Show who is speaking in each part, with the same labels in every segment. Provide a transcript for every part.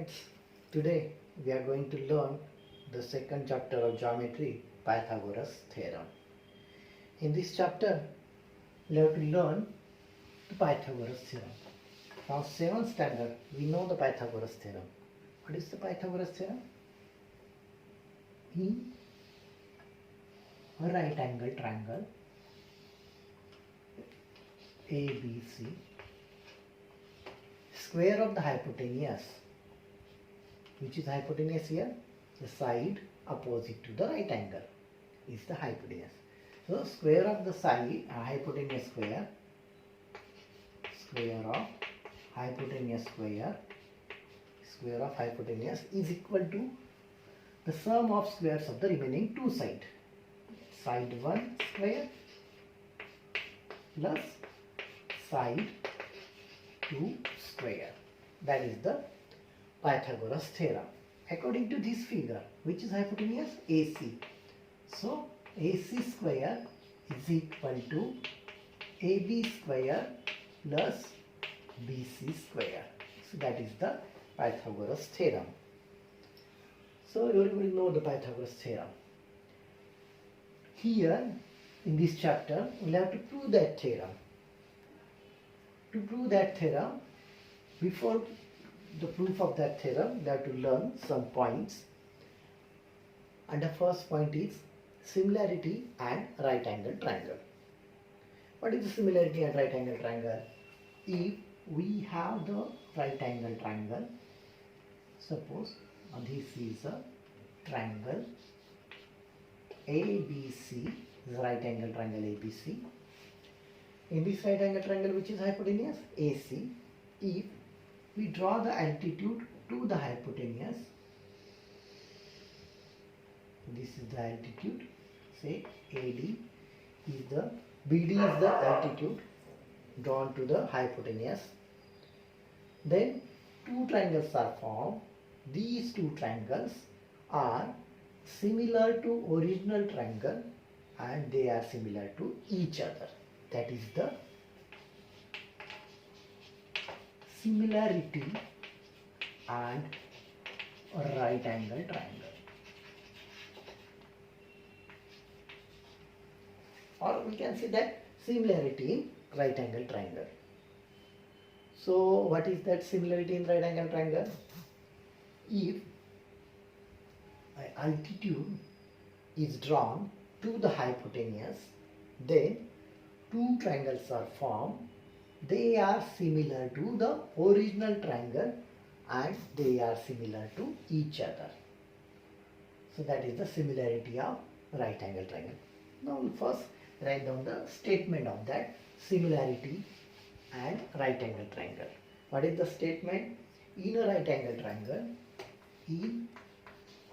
Speaker 1: students, today we are going to learn the second chapter of geometry, Pythagoras theorem. In this chapter, we have to learn the Pythagoras theorem. From 7th standard, we know the Pythagoras theorem. What is the Pythagoras theorem? In a right angle triangle ABC, square of the hypotenuse, which is hypotenuse here, the side opposite to the right angle is the hypotenuse. So square of the side, hypotenuse square of hypotenuse square of hypotenuse is equal to the sum of squares of the remaining two sides. Side 1 square plus side 2 square. That is the Pythagoras theorem. According to this figure, which is hypotenuse? AC. So AC square is equal to AB square plus BC square. So that is the Pythagoras theorem. So you will know the Pythagoras theorem. Here in this chapter, we will have to prove that theorem. To prove that theorem, before the proof of that theorem, we have to learn some points. And the first point is similarity and right angle triangle. What is the similarity and right angle triangle? If we have the right angle triangle, suppose this is a triangle ABC, is a right angle triangle ABC. In this right angle triangle, which is hypotenuse AC, if we draw the altitude to the hypotenuse, this is the altitude, say AD is the, BD is the altitude drawn to the hypotenuse, then two triangles are formed. These two triangles are similar to original triangle and they are similar to each other. That is the similarity and right angle triangle. Or we can say that similarity in right angle triangle. So what is that similarity in right angle triangle? If altitude is drawn to the hypotenuse, then two triangles are formed. They are similar to the original triangle and they are similar to each other. So that is the similarity of right angle triangle. Now we'll first write down the statement of that similarity and right angle triangle. What is the statement? In a right angle triangle, in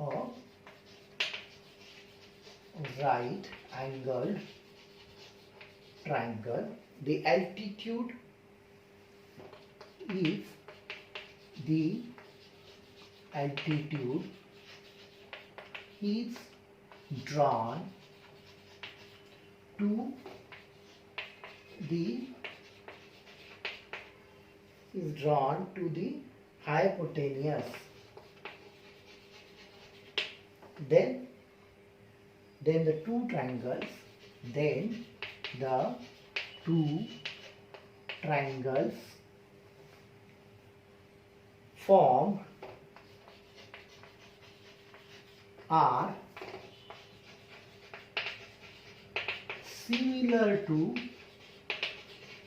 Speaker 1: a right angled triangle, the altitude, if the altitude is drawn to the hypotenuse, then the two triangles formed are similar to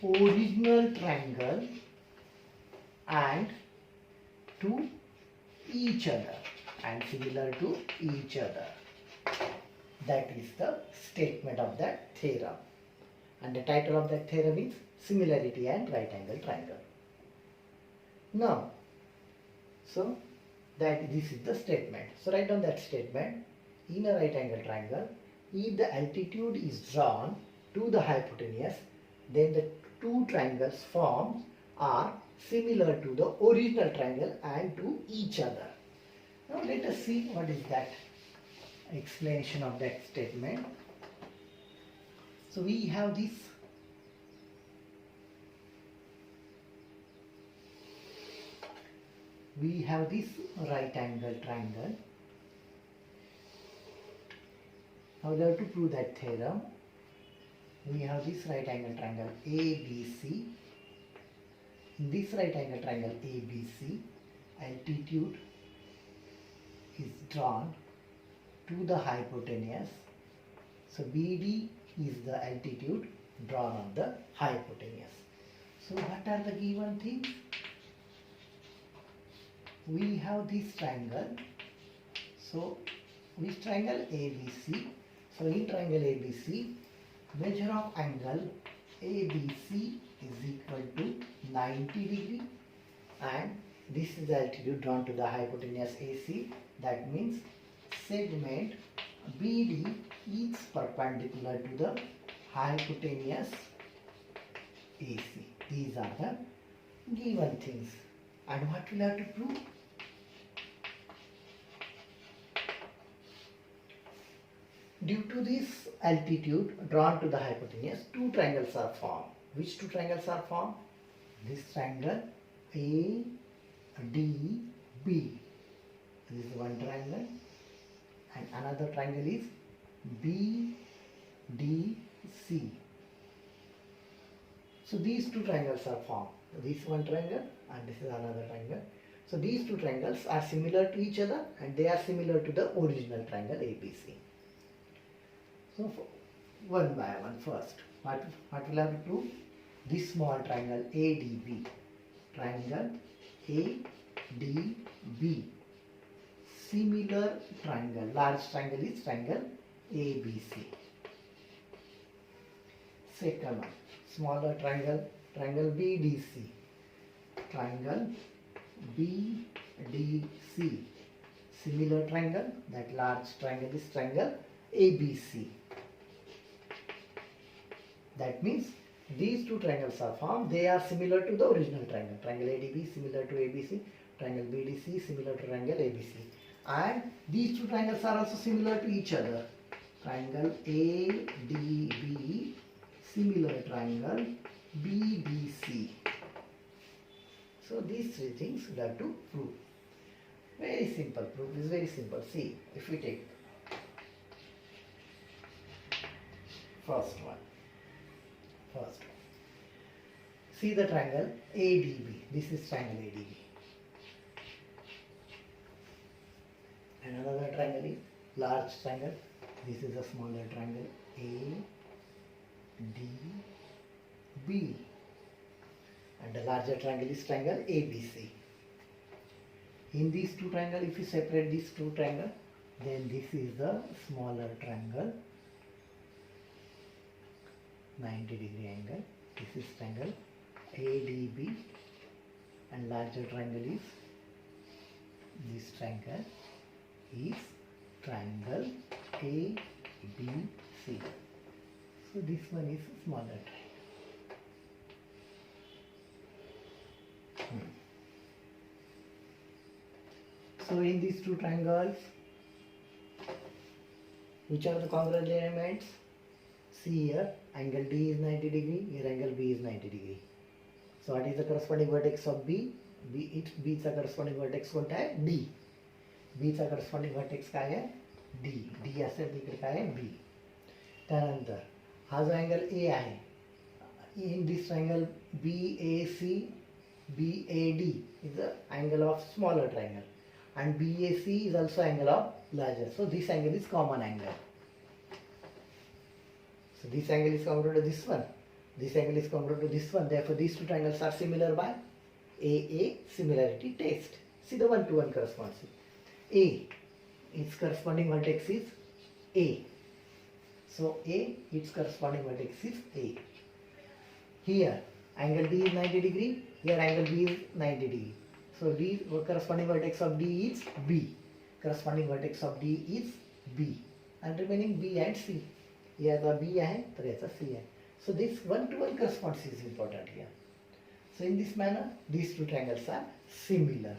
Speaker 1: original triangle and to each other, That is the statement of that theorem. And the title of that theorem is Similarity and Right Angle Triangle. Now, so that this is the statement. So write down that statement. In a right angle triangle, if the altitude is drawn to the hypotenuse, then the two triangles formed are similar to the original triangle and to each other. Now let us see what is that explanation of that statement. So we have this we have this right angle triangle. Now we have to prove that theorem. We have this right angle triangle ABC. In this right angle triangle ABC, altitude is drawn to the hypotenuse. So BD is the altitude drawn on the hypotenuse. So what are the given things? We have this triangle. So which triangle? ABC. So in triangle ABC, measure of angle ABC is equal to 90 degree, and this is the altitude drawn to the hypotenuse AC. That means segment BD is perpendicular to the hypotenuse AC. These are the given things. And what will have to prove? Due to this altitude drawn to the hypotenuse, two triangles are formed. Which two triangles are formed? This triangle ADB. This is one triangle, and another triangle is BDC. So these two triangles are formed. This one triangle and this is another triangle. So these two triangles are similar to each other, and they are similar to the original triangle ABC. So one by one, first, what will have to prove? This small triangle ADB, triangle ADB, similar triangle, large triangle is triangle ABC. Second one, smaller triangle, triangle BDC, triangle BDC, similar triangle, that large triangle is triangle ABC. That means these two triangles are formed. They are similar to the original triangle. Triangle ADB similar to ABC. Triangle BDC similar to triangle ABC. And these two triangles are also similar to each other. Triangle ADB similar triangle BDC. So these three things we have to prove. Very simple. Proof is very simple. See, if we take first one. See the triangle ADB. This is triangle ADB. And another triangle is large triangle. This is a smaller triangle ADB. And the larger triangle is triangle ABC. In these two triangles, if you separate these two triangles, then this is the smaller triangle, 90 degree angle. This is triangle ADB, and larger triangle is this triangle is triangle ABC. So this one is smaller triangle. So in these two triangles, which are the congruent elements? See here, angle D is 90 degree, here angle B is 90 degree. So what is the corresponding vertex of B? B चा corresponding vertex कोणता है? D. B चा corresponding vertex काय आहे? D. D असेल तिकडे काय आहे? B. त्यानंतर हा जो अँगल A आहे, in this triangle BAC, BAD is the angle of smaller triangle, and BAC is also angle of larger. So this angle is common angle. So this angle is congruent to this one. This angle is congruent to this one. Therefore, these two triangles are similar by AA similarity test. See the one-to-one corresponds. A, its corresponding vertex is A. So A, its corresponding vertex is A. Here, angle D is 90 degree. Here, angle B is 90 degree. So D, corresponding vertex of D is B. Corresponding vertex of D is B. And remaining B and C. याचा B आहे तर याचा C आहे. So this one-to-one corresponds is important here. So in this manner, these two triangles are similar.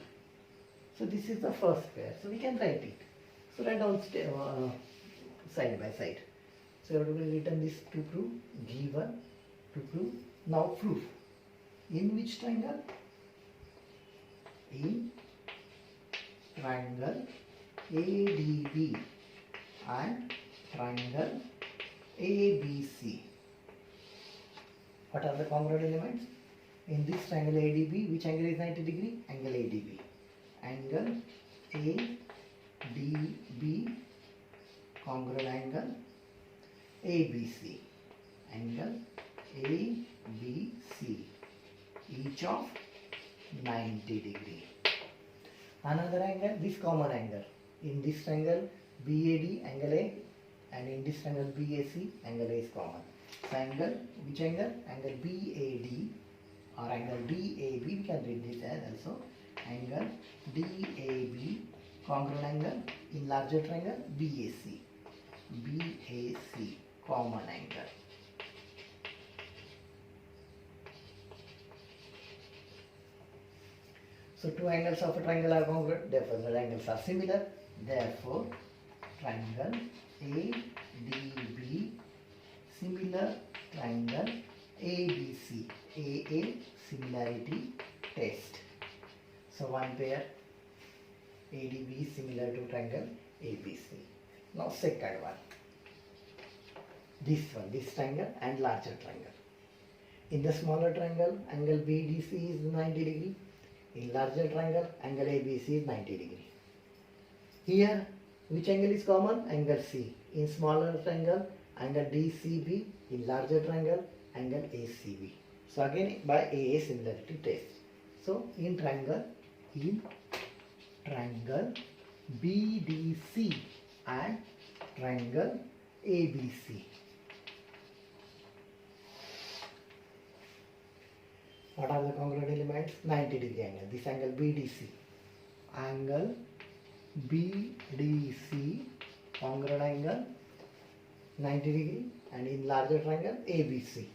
Speaker 1: So this is the first pair. So we can write it. So write down side by side. So you have to written this to prove, given to prove. Now proof. In which triangle? In triangle ADB and triangle ABC. What are the congruent elements? In this triangle ADB, which angle is 90 degree? Angle ADB. Angle ADB, congruent angle ABC. Angle ABC, each of 90 degree. Another angle, this common angle. In this triangle BAD, angle A, and in this triangle BAC, angle A is common. So angle, which angle? Angle BAD or angle DAB, we can read this as also angle DAB, congruent angle in larger triangle BAC. BAC, common angle. So two angles of a triangle are congruent, therefore the angles are similar. Therefore, triangle ADB similar triangle ABC. AA, similarity test. So one pair ADB is similar to triangle ABC. Now second one. This one, this triangle and larger triangle. In the smaller triangle, angle BDC is 90 degree. In larger triangle, angle ABC is 90 degree. Here, which angle is common? Angle C. In smaller triangle, angle DCB. In larger triangle, angle ACB. So again by AA similarity test. So in triangle BDC and triangle ABC. What are the congruent elements? 90 degree angle. This angle BDC. Angle BDC, congruent angle 90 degree, and in larger triangle ABC.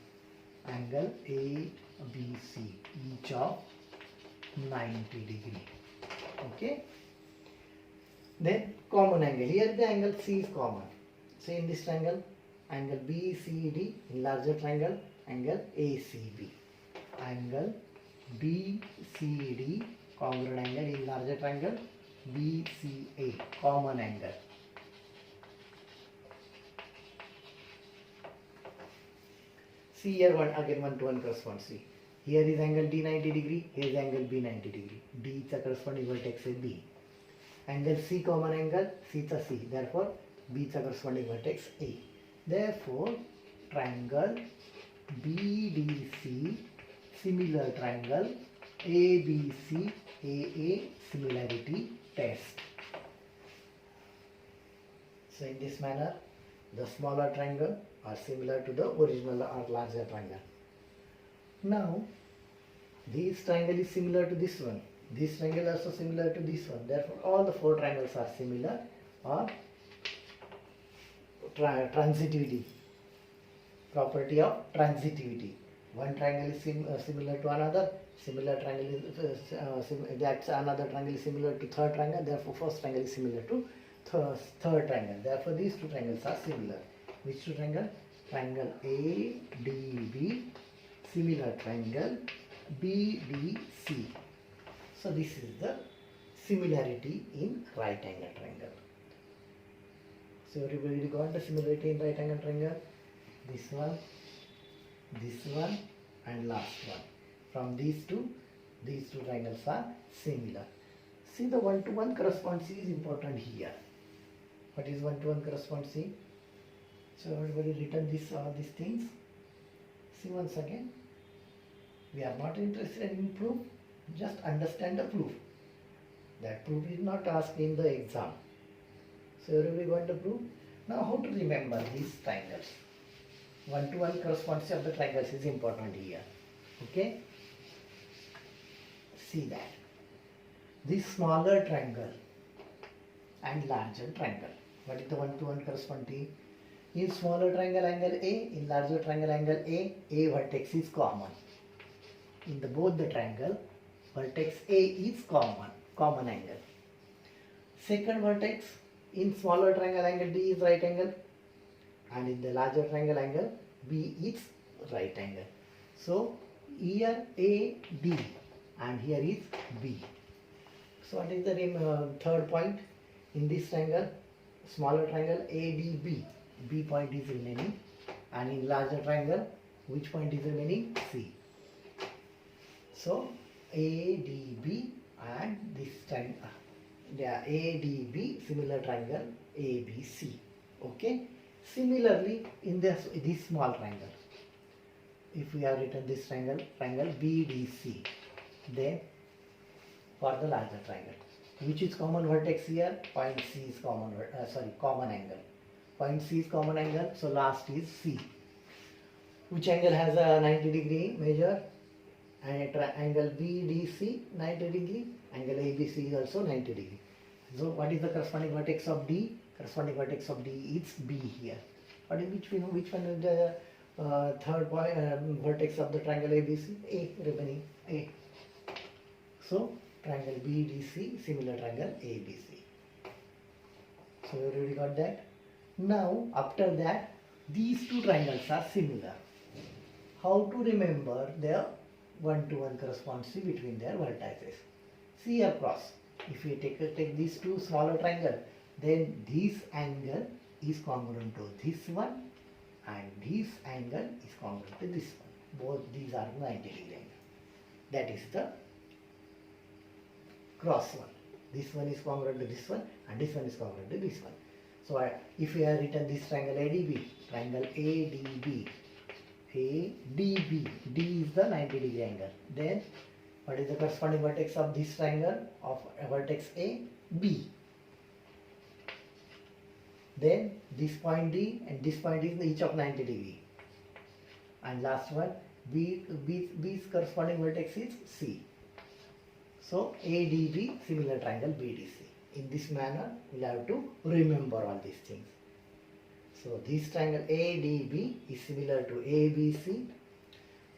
Speaker 1: Angle ABC, each of 90 degree. Okay. Then common angle. Here the angle C is common. So in this triangle, angle BCD, in larger triangle, angle ACB. Angle BCD, congruent angle in larger triangle BCA, common angle. See here one again 1 to 1 corresponds. See here is angle D 90 degree, here is angle B 90 degree. D is the corresponding vertex of B. Angle C common angle, C is a C. Therefore B is the corresponding vertex A. Therefore triangle BDC similar triangle ABC AA similarity test. So in this manner the smaller triangle are similar to the original or larger triangle. Now this triangle is similar to this one. This triangle is also similar to this one. Therefore all the four triangles are similar or transitivity. Property of transitivity. One triangle is similar to another. Similar triangle is that another triangle is similar to third triangle. Therefore first triangle is similar to third triangle. Therefore these two triangles are similar. Which two triangle? Triangle ADB, similar triangle BDC. So this is the similarity in right angle triangle. So everybody got the similarity in right angle triangle? This one, and last one. From these two triangles are similar. See the 1 to 1 correspondency is important here. What is 1 to 1 correspondency? So everybody written this all these things. See once again. We are not interested in proof. Just understand the proof. That proof is not asked in the exam. So everybody got the proof. Now how to remember these triangles? 1 to 1 correspondency of the triangles is important here. Okay? See that. This smaller triangle and larger triangle. What is the 1 to 1 corresponding? In smaller triangle angle A, in larger triangle angle A vertex is common. In the both the triangle, vertex A is common angle. Second vertex in smaller triangle angle D is right angle, and in the larger triangle angle B is right angle. So here A D and here is B. So what is the third point in this triangle? Smaller triangle ADB. B point is remaining, and in larger triangle, which point is remaining? C. So ADB and this triangle, ADB, similar triangle ABC. Okay. Similarly, in this small triangle, if we have written this triangle BDC, then for the larger triangle, which is common vertex here? Point C is common angle. Point C is common angle, so last is C. Which angle has a 90 degree measure? And angle BDC 90 degree, angle ABC is also 90 degree. So what is the corresponding vertex of D? Corresponding vertex of D is B here. What is which one is the third point, vertex of the triangle ABC? A, remaining A. So triangle BDC, similar triangle ABC. So you already got that. Now after that, these two triangles are similar. How to remember their one-to-one correspondency between their vertices? See across. If we take these two smaller triangles, then this angle is congruent to this one, and this angle is congruent to this one. Both these are 90 degree angle. That is the cross one. This one is congruent to this one, and this one is congruent to this one. So if we have written this triangle ADB, ADB, D is the 90 degree angle. Then what is the corresponding vertex of this triangle of vertex A? B. Then this point D and this point is each of 90 degree. And last one, B's corresponding vertex is C. So ADB, similar triangle BDC. In this manner, we'll have to remember all these things. So this triangle ADB is similar to ABC.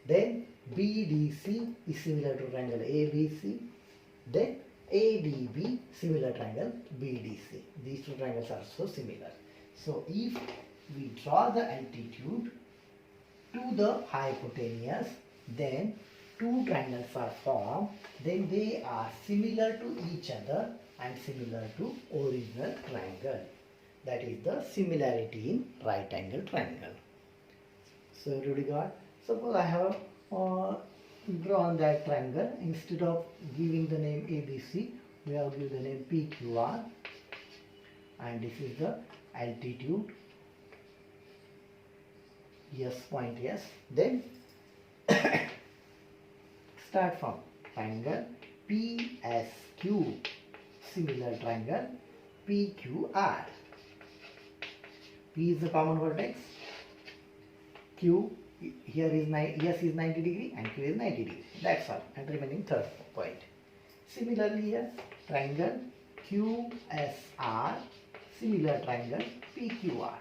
Speaker 1: Then BDC is similar to triangle ABC. Then ADB, similar triangle BDC. These two triangles are so similar. So if we draw the altitude to the hypotenuse, then two triangles are formed. Then they are similar to each other and similar to original triangle. That is the similarity in right angle triangle. So already got. Suppose I have drawn that triangle. Instead of giving the name ABC, we have given the name PQR, and this is the altitude S point S. Then start from triangle PSQ, similar triangle PQR. P is the common vertex. Q here is S is 90 degree and Q is 90 degree. That's all. And remaining third point. Similarly here, triangle QSR, similar triangle PQR.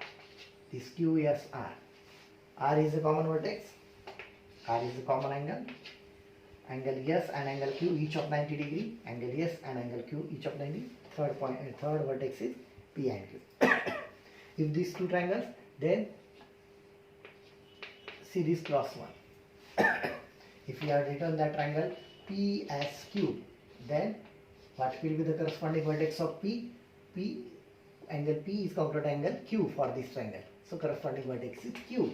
Speaker 1: This QSR. R is the common vertex. R is the common angle. Angle S and angle Q each of 90 degree. Angle S and angle Q each of 90. Third point, third vertex is P and Q. If these two triangles, then see this cross one. If we have written that triangle PSQ, then what will be the corresponding vertex of P? Angle P is congruent to angle Q for this triangle. So corresponding vertex is Q.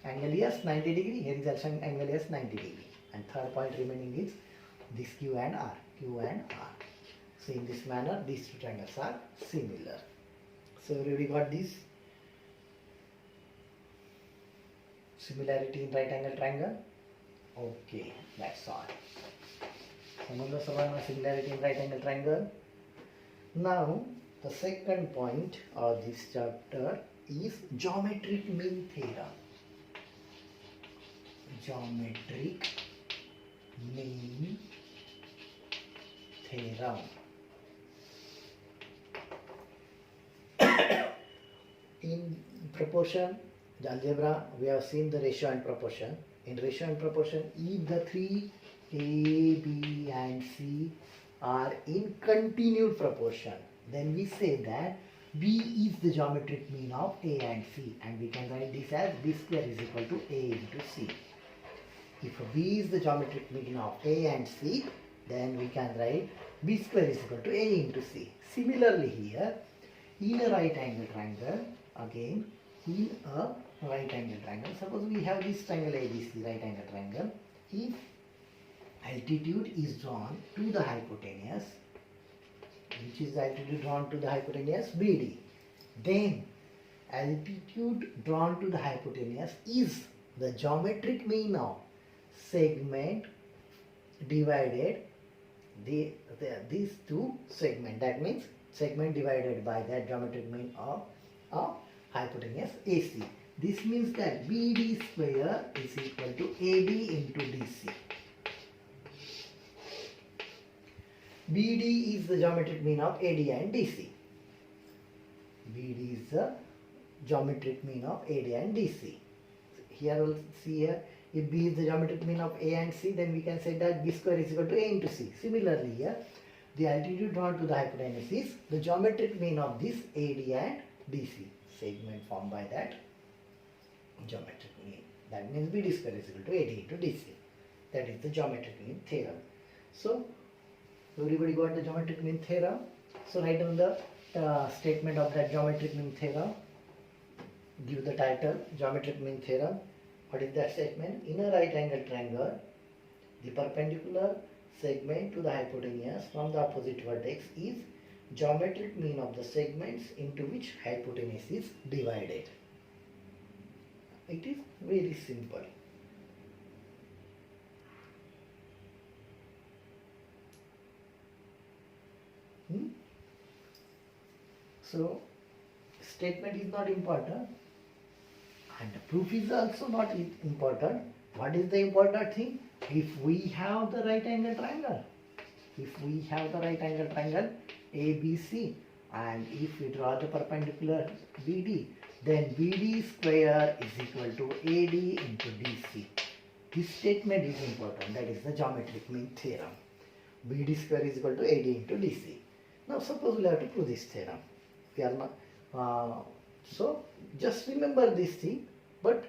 Speaker 1: Angle S 90 degree, here is also angle S 90 degree. And third point remaining is this Q and R. So in this manner, these two triangles are similar. So we already got this similarity in right angle triangle. Okay, that's all. Similarity in right angle triangle. Now the second point of this chapter is geometric mean theorem. Geometric mean theorem. In proportion, the algebra, we have seen the ratio and proportion. In ratio and proportion, if the three A, B and C are in continued proportion, then we say that B is the geometric mean of A and C, and we can write this as B square is equal to A into C. If B is the geometric mean of A and C, then we can write B square is equal to A into C. Similarly here, in a right angle triangle, again, in a right angle triangle, suppose we have this triangle ABC, right angle triangle. If altitude is drawn to the hypotenuse, which is the altitude drawn to the hypotenuse BD, then altitude drawn to the hypotenuse is the geometric mean of segment divided these two segments. That means segment divided by that geometric mean of hypotenuse AC. This means that BD square is equal to AB into DC. BD is the geometric mean of AD and DC. BD is the geometric mean of AD and DC. Here we'll see here, if B is the geometric mean of A and C, then we can say that B square is equal to A into C. Similarly here, the altitude drawn to the hypotenuse is the geometric mean of this AD and DC segment formed by that geometric mean. That means BD square is equal to AD into DC. That is the geometric mean theorem. So, everybody got the geometric mean theorem. So, write down the statement of that geometric mean theorem. Give the title, geometric mean theorem. What is that statement? In a right angle triangle, the perpendicular segment to the hypotenuse from the opposite vertex is geometric mean of the segments into which hypotenuse is divided. It is very simple. So, statement is not important and the proof is also not important. What is the important thing? If we have the right angle triangle, ABC, and if we draw the perpendicular BD, then BD square is equal to AD into DC. This statement is important. That is the geometric mean theorem. BD square is equal to AD into DC. Now suppose we have to prove this theorem. We are not, so just remember this thing, but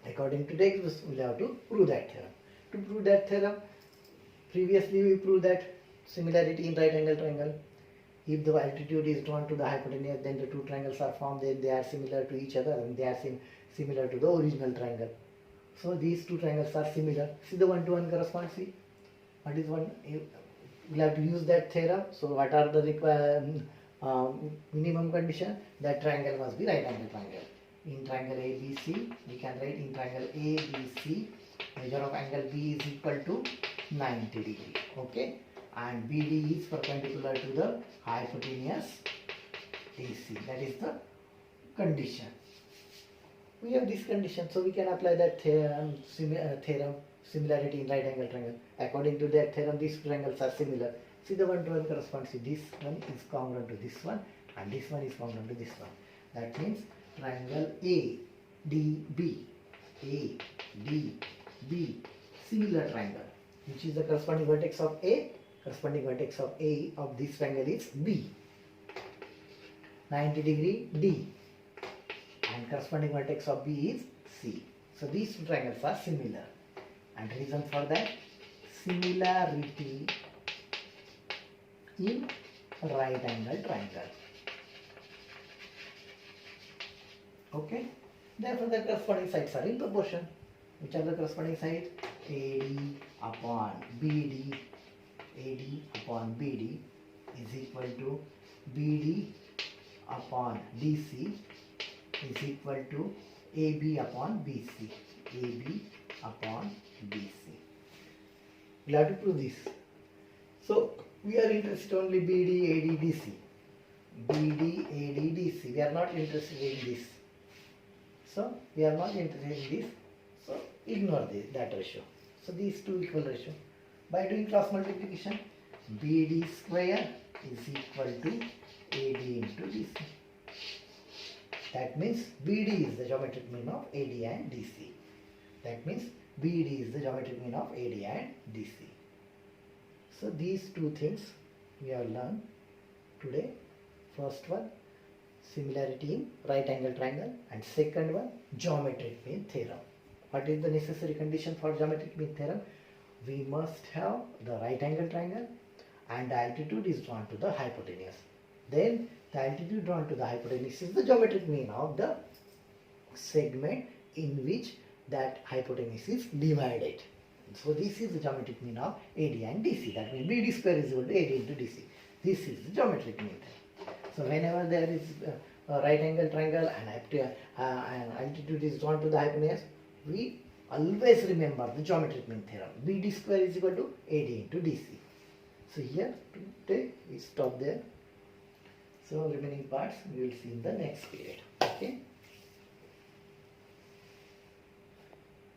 Speaker 1: according to text we will have to prove that theorem. To prove that theorem, previously we proved that similarity in right angle triangle. If the altitude is drawn to the hypotenuse, then the two triangles are formed, then they are similar to each other and they are similar to the original triangle. So these two triangles are similar. See the one-to-one corresponds. See what is one? We will have to use that theorem. So what are the required minimum condition? That triangle must be right angle triangle. In triangle ABC, we can write in triangle ABC, measure of angle B is equal to 90 degree. Okay, and BD is perpendicular to the hypotenuse AC. That is the condition. We have this condition, so we can apply that theorem, similarity in right angle triangle. According to that theorem, these triangles are similar. See the one-to-one corresponds. See, this one is congruent to this one and this one is congruent to this one. That means triangle ADB, similar triangle. Which is the corresponding vertex of A? Corresponding vertex of A of this triangle is B. 90 degree D. And corresponding vertex of B is C. So these two triangles are similar. And reason for that, similarity in right angle triangle. Okay. Therefore the corresponding sides are in proportion. Which are the corresponding sides? AD upon BD. AD upon BD is equal to BD upon DC is equal to AB upon BC. AB upon BC. We'll have to prove this. So we are interested only BD, AD, DC. BD, AD, DC. We are not interested in this. So we are not interested in this. So ignore that ratio. So these two equal ratio. By doing cross multiplication, BD square is equal to AD into DC. That means BD is the geometric mean of AD and DC. That means BD is the geometric mean of AD and DC. So these two things we have learned today. First one, similarity in right angle triangle, and second one, geometric mean theorem. What is the necessary condition for geometric mean theorem? we must have the right angle triangle and the altitude is drawn to the hypotenuse. Then the altitude drawn to the hypotenuse is the geometric mean of the segment in which that hypotenuse is divided. So this is the geometric mean of AD and DC. That means BD square is equal to AD into DC. This is the geometric mean. So whenever there is a right angle triangle and altitude is drawn to the hypotenuse, we always remember the geometric mean theorem. BD square is equal to AD into DC. So here today we stop there. So remaining parts we will see in the next period. Okay.